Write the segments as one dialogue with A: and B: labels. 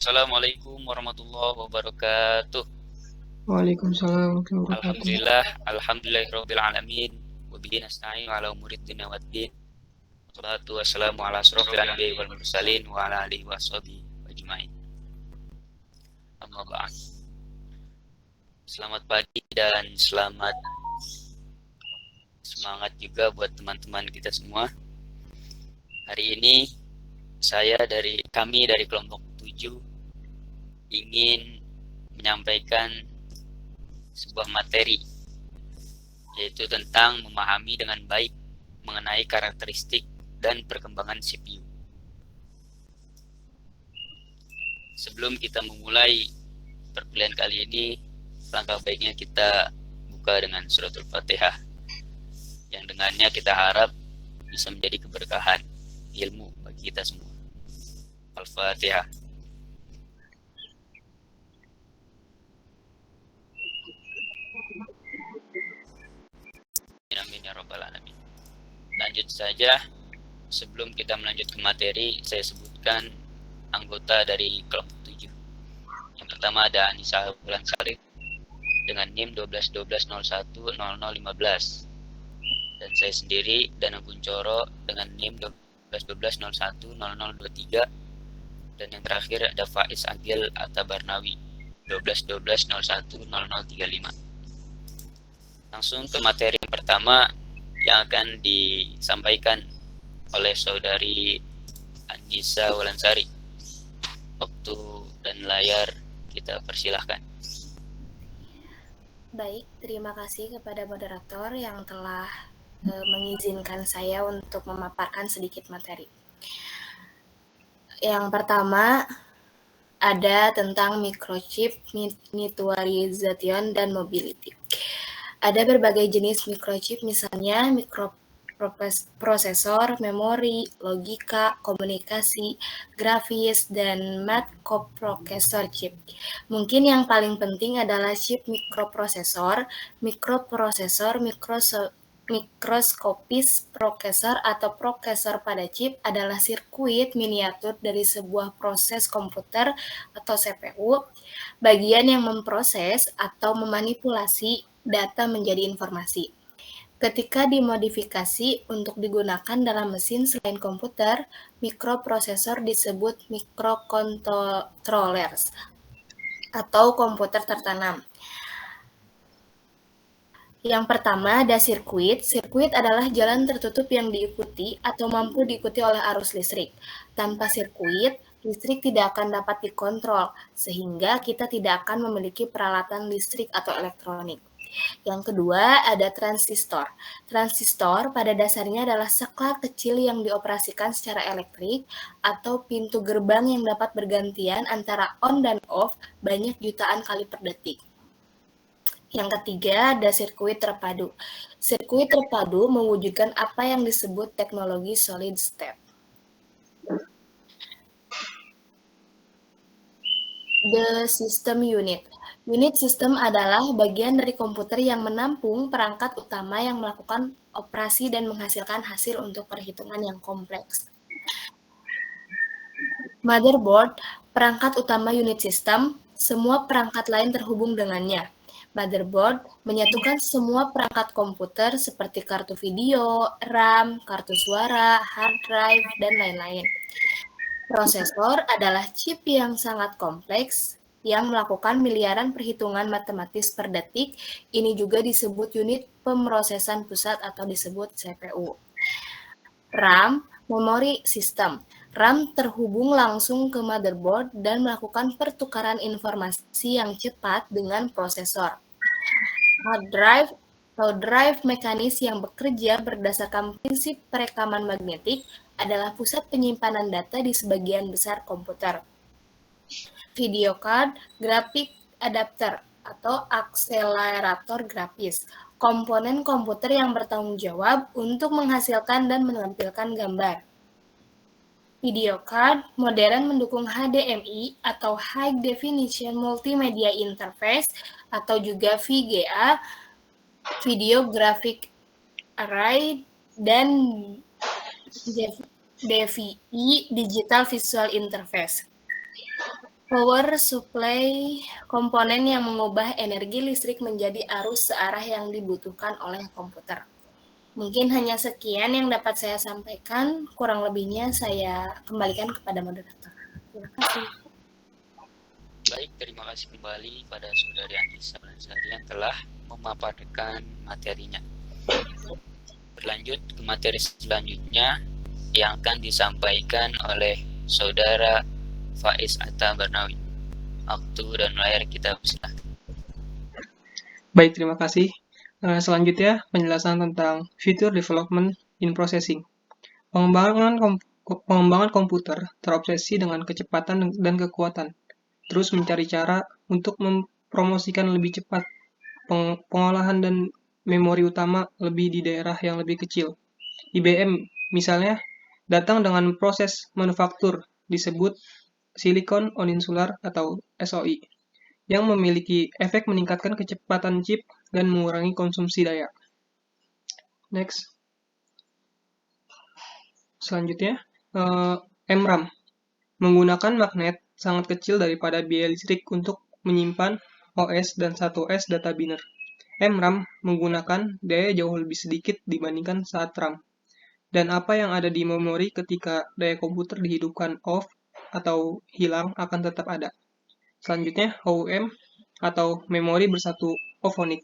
A: Assalamualaikum warahmatullahi wabarakatuh.
B: Waalaikumsalam warahmatullahi wabarakatuh.
A: Alhamdulillahirabbil alamin. Wa bihi nasta'in ala umurid dunya waddin. Wassalatu wassalamu ala asrofil anbiya'i wal mursalin wa ala alihi washabihi ajmain. Amma ba'd. Selamat pagi dan selamat semangat juga buat teman-teman kita semua. Hari ini kami dari kelompok 7 ingin menyampaikan sebuah materi, yaitu tentang memahami dengan baik mengenai karakteristik dan perkembangan CPU. Sebelum kita memulai perkuliahan kali ini, langkah baiknya kita buka dengan suratul Fatihah, yang dengannya kita harap bisa menjadi keberkahan ilmu bagi kita semua. Al-Fatihah. Amin ya rabbal alamin. Lanjut saja. Sebelum kita melanjut ke materi, saya sebutkan anggota dari kelompok 7. Yang pertama ada Anissa Wulansari dengan NIM 1212010015. Dan saya sendiri Dana Kuncoro dengan NIM 1212010023. Dan yang terakhir ada Faiz Agil Atabarnawi 1212010035. Langsung ke materi yang pertama yang akan disampaikan oleh saudari Anissa Wulansari. Waktu dan layar kita persilahkan.
C: Baik, terima kasih kepada moderator yang telah mengizinkan saya untuk memaparkan sedikit materi. Yang pertama ada tentang microchip, miniaturization, dan mobility. Ada berbagai jenis microchip, misalnya mikroprosesor, memori, logika, komunikasi, grafis, dan microprocessor chip. Mungkin yang paling penting adalah chip mikroprosesor, mikroskopis prosesor atau prosesor pada chip adalah sirkuit miniatur dari sebuah proses komputer atau CPU, bagian yang memproses atau memanipulasi data menjadi informasi. Ketika dimodifikasi untuk digunakan dalam mesin selain komputer, mikroprosesor disebut microcontrollers atau komputer tertanam. Yang pertama ada sirkuit. Sirkuit adalah jalan tertutup yang diikuti atau mampu diikuti oleh arus listrik. Tanpa sirkuit, listrik tidak akan dapat dikontrol, sehingga kita tidak akan memiliki peralatan listrik atau elektronik. Yang kedua, ada transistor. Transistor pada dasarnya adalah sklar kecil yang dioperasikan secara elektrik atau pintu gerbang yang dapat bergantian antara on dan off banyak jutaan kali per detik. Yang ketiga, ada sirkuit terpadu. Sirkuit terpadu mewujudkan apa yang disebut teknologi solid state. The System Unit. Unit sistem adalah bagian dari komputer yang menampung perangkat utama yang melakukan operasi dan menghasilkan hasil untuk perhitungan yang kompleks. Motherboard, perangkat utama unit sistem, semua perangkat lain terhubung dengannya. Motherboard menyatukan semua perangkat komputer seperti kartu video, RAM, kartu suara, hard drive, dan lain-lain. Prosesor adalah chip yang sangat kompleks yang melakukan miliaran perhitungan matematis per detik. Ini juga disebut unit pemrosesan pusat atau disebut CPU. RAM, memori sistem. RAM terhubung langsung ke motherboard dan melakukan pertukaran informasi yang cepat dengan prosesor. Hard drive atau drive mekanis yang bekerja berdasarkan prinsip perekaman magnetik adalah pusat penyimpanan data di sebagian besar komputer. Video card, graphic adapter atau akselerator grafis, komponen komputer yang bertanggung jawab untuk menghasilkan dan menampilkan gambar. Video card modern mendukung HDMI atau High Definition Multimedia Interface atau juga VGA, Video Graphic Array, dan DVI, Digital Visual Interface. Power supply komponen yang mengubah energi listrik menjadi arus searah yang dibutuhkan oleh komputer. Mungkin hanya sekian yang dapat saya sampaikan, kurang lebihnya saya kembalikan kepada moderator. Terima kasih.
A: Baik, terima kasih kembali pada Saudari Anissa Lansari yang telah memaparkan materinya. Berlanjut ke materi selanjutnya yang akan disampaikan oleh Saudara Faiz Atta Barnawi. Waktu dan layar kita persilahkan.
B: Baik, terima kasih. Selanjutnya, penjelasan tentang Future Development in Processing. Pengembangan komputer terobsesi dengan kecepatan dan kekuatan, terus mencari cara untuk mempromosikan lebih cepat pengolahan dan memori utama lebih di daerah yang lebih kecil. IBM, misalnya, datang dengan proses manufaktur disebut Silicon on Insular atau SOI, yang memiliki efek meningkatkan kecepatan chip dan mengurangi konsumsi daya. Next. Selanjutnya, MRAM menggunakan magnet sangat kecil daripada biaya listrik untuk menyimpan OS dan 1S data biner. MRAM menggunakan daya jauh lebih sedikit dibandingkan saat RAM. Dan apa yang ada di memori ketika daya komputer dihidupkan off atau hilang akan tetap ada. Selanjutnya, OUM atau memori bersatu ofonik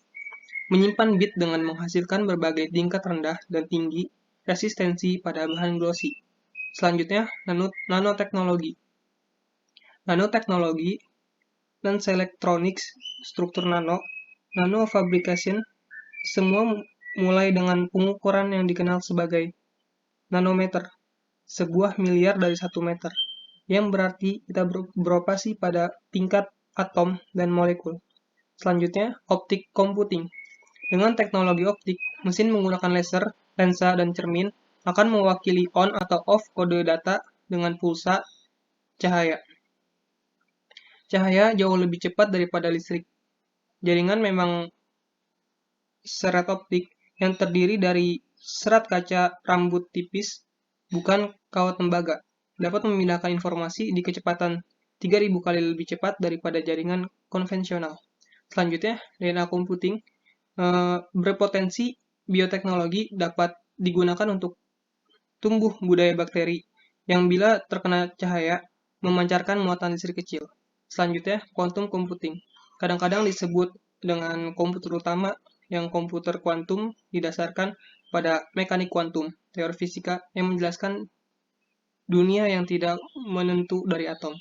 B: menyimpan bit dengan menghasilkan berbagai tingkat rendah dan tinggi resistensi pada bahan glossy. Selanjutnya, nanoteknologi. Nanoteknologi, Nance Electronics, struktur nano fabrication, semua mulai dengan pengukuran yang dikenal sebagai nanometer, sebuah miliar dari 1 meter, yang berarti kita beroperasi pada tingkat atom dan molekul. Selanjutnya, optik computing. Dengan teknologi optik, mesin menggunakan laser, lensa, dan cermin akan mewakili on atau off kode data dengan pulsa cahaya. Cahaya jauh lebih cepat daripada listrik. Jaringan memang serat optik yang terdiri dari serat kaca rambut tipis, bukan kawat tembaga, dapat memindahkan informasi di kecepatan 3000 kali lebih cepat daripada jaringan konvensional. Selanjutnya, DNA computing berpotensi bioteknologi dapat digunakan untuk tumbuh budaya bakteri yang bila terkena cahaya memancarkan muatan listrik kecil. Selanjutnya, quantum computing. Kadang-kadang disebut dengan komputer utama yang komputer kuantum didasarkan pada mekanik kuantum, teori fisika yang menjelaskan dunia yang tidak menentu dari atom.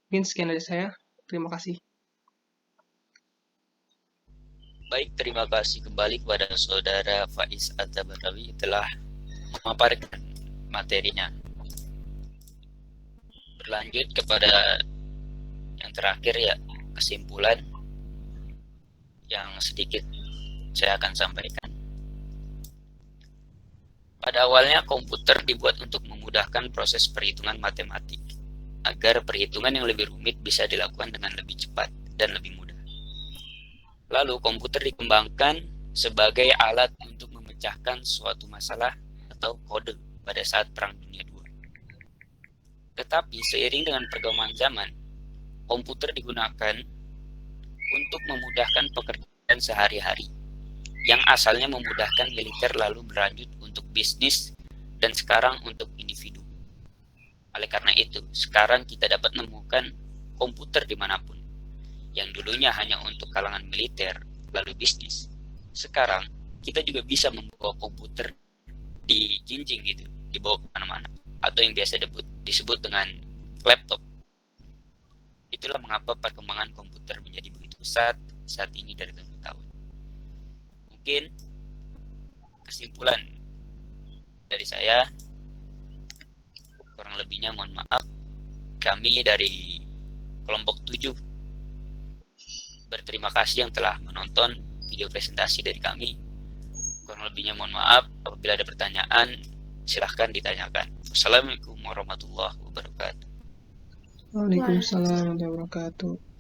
B: Mungkin sekian dari saya. Terima kasih.
A: Baik, terima kasih kembali kepada Saudara Faiz Atta Barnawi telah memaparkan materinya. Berlanjut kepada yang terakhir ya, kesimpulan yang sedikit saya akan sampaikan. Pada awalnya komputer dibuat untuk memudahkan proses perhitungan matematik agar perhitungan yang lebih rumit bisa dilakukan dengan lebih cepat dan lebih mudah. Lalu komputer dikembangkan sebagai alat untuk memecahkan suatu masalah atau kode pada saat Perang Dunia II. Tetapi seiring dengan perkembangan zaman, komputer digunakan untuk memudahkan pekerjaan sehari-hari yang asalnya memudahkan militer lalu berlanjut untuk bisnis dan sekarang untuk individu. Oleh karena itu, sekarang kita dapat menemukan komputer dimanapun. Yang dulunya hanya untuk kalangan militer lalu bisnis. Sekarang kita juga bisa membawa komputer di jinjing gitu, dibawa kemana-mana, atau yang biasa disebut dengan laptop. Itulah mengapa perkembangan komputer menjadi begitu pesat saat ini dari tahun ke tahun. Mungkin kesimpulan dari saya, kurang lebihnya mohon maaf. Kami dari kelompok 7 berterima kasih yang telah menonton video presentasi dari kami. Kurang lebihnya mohon maaf. Apabila ada pertanyaan, silahkan ditanyakan. Wassalamualaikum warahmatullahi wabarakatuh.
B: Waalaikumsalam warahmatullahi wabarakatuh.